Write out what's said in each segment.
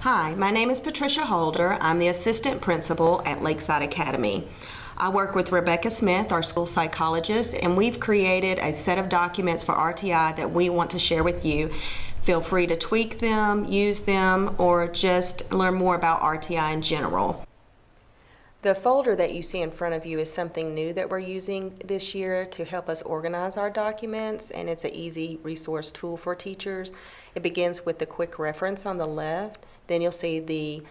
Hi, my name is Patricia Holder. I'm the assistant principal at Lakeside Academy. I work with Rebecca Smith, our school psychologist, and we've created a set of documents for RTI that we want to share with you. Feel free to tweak them, use them, or just learn more about RTI in general. The folder that you see in front of you is something new that we're using this year to help us organize our documents, and it's an easy resource tool for teachers. It begins with the quick reference on the left. Then you'll see the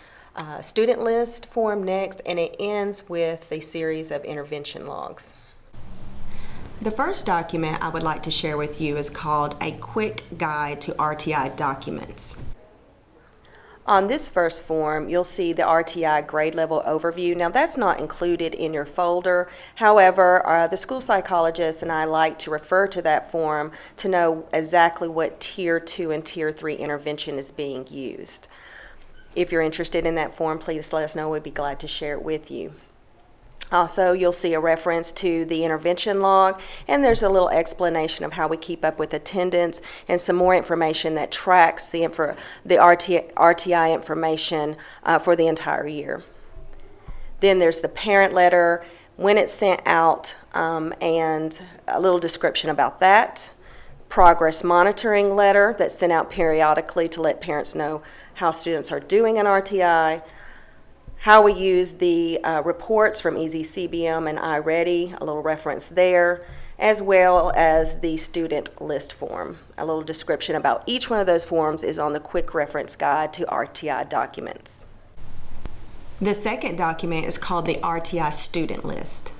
student list form next, and it ends with a series of intervention logs. The first document I would like to share with you is called A Quick Guide to RTI Documents. On this first form, you'll see the RTI grade level overview. Now, that's not included in your folder. However, the school psychologist and I like to refer to that form to know exactly what Tier 2 and Tier 3 intervention is being used. If you're interested in that form, please let us know. We'd be glad to share it with you. Also, you'll see a reference to the intervention log, and there's a little explanation of how we keep up with attendance and some more information that tracks the RTI information for the entire year. Then there's the parent letter, when it's sent out, and a little description about that. Progress monitoring letter that's sent out periodically to let parents know how students are doing in RTI. How we use the reports from EasyCBM and iReady, a little reference there, as well as the student list form. A little description about each one of those forms is on the quick reference guide to RTI documents. The second document is called the RTI student list.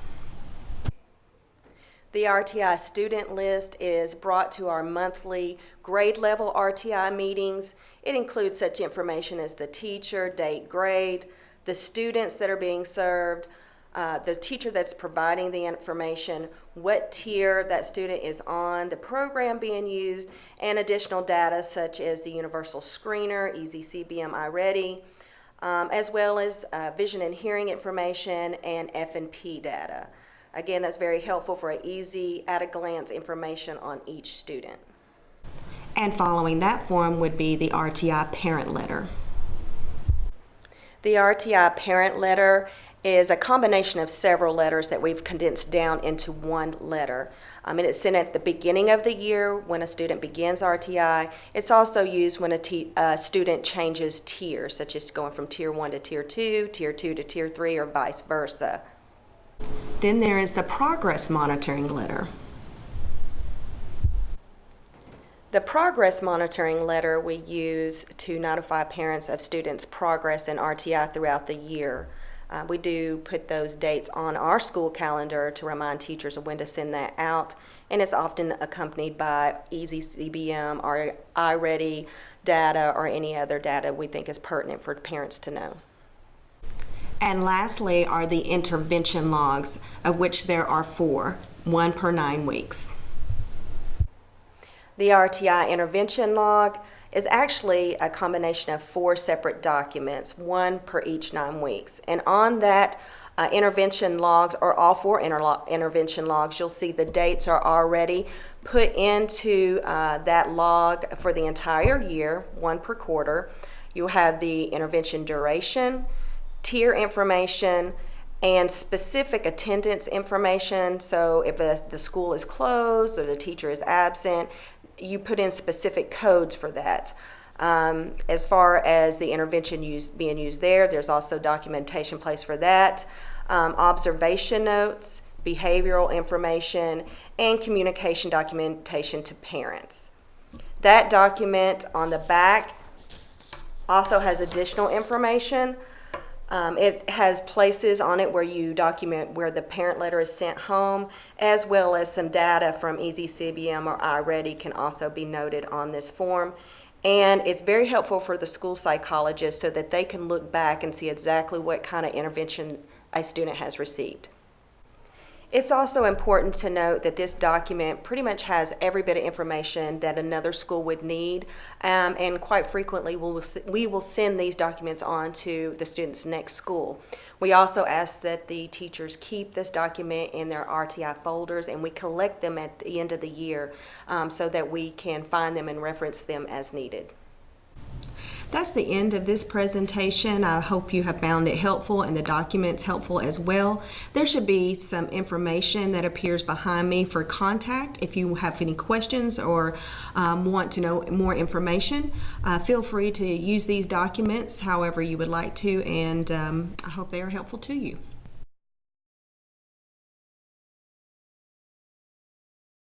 The RTI student list is brought to our monthly grade level RTI meetings. It includes such information as the teacher, date, grade, the students that are being served, the teacher that's providing the information, what tier that student is on, the program being used, and additional data such as the universal screener, EasyCBM iReady, as well as vision and hearing information and F&P data. Again, that's very helpful for an easy, at-a-glance information on each student. And following that form would be the RTI parent letter. The RTI parent letter is a combination of several letters that we've condensed down into one letter. And it's sent at the beginning of the year when a student begins RTI. It's also used when a student changes tiers, such as going from Tier 1 to Tier 2, Tier 2 to Tier 3, or vice versa. Then there is the progress monitoring letter. The progress monitoring letter we use to notify parents of students' progress in RTI throughout the year. We do put those dates on our school calendar to remind teachers of when to send that out, and it's often accompanied by EasyCBM or iReady data or any other data we think is pertinent for parents to know. And lastly are the intervention logs, of which there are 4, 1 per 9 weeks. The RTI intervention log is actually a combination of 4 separate documents, 1 per each 9 weeks. And on that intervention logs, or all 4 intervention logs, you'll see the dates are already put into that log for the entire year, 1 per quarter. You'll have the intervention duration, tier information, and specific attendance information. So if the school is closed or the teacher is absent, you put in specific codes for that. As far as the intervention being used there's also documentation placed for that, observation notes, behavioral information, and communication documentation to parents. That document on the back also has additional information. It has places on it where you document where the parent letter is sent home, as well as some data from EasyCBM or iReady can also be noted on this form. And it's very helpful for the school psychologist so that they can look back and see exactly what kind of intervention a student has received. It's also important to note that this document pretty much has every bit of information that another school would need, and quite frequently we will send these documents on to the student's next school. We also ask that the teachers keep this document in their RTI folders, and we collect them at the end of the year so that we can find them and reference them as needed. That's the end of this presentation. I hope you have found it helpful and the documents helpful as well. There should be some information that appears behind me for contact. If you have any questions or want to know more information, feel free to use these documents however you would like to, and I hope they are helpful to you.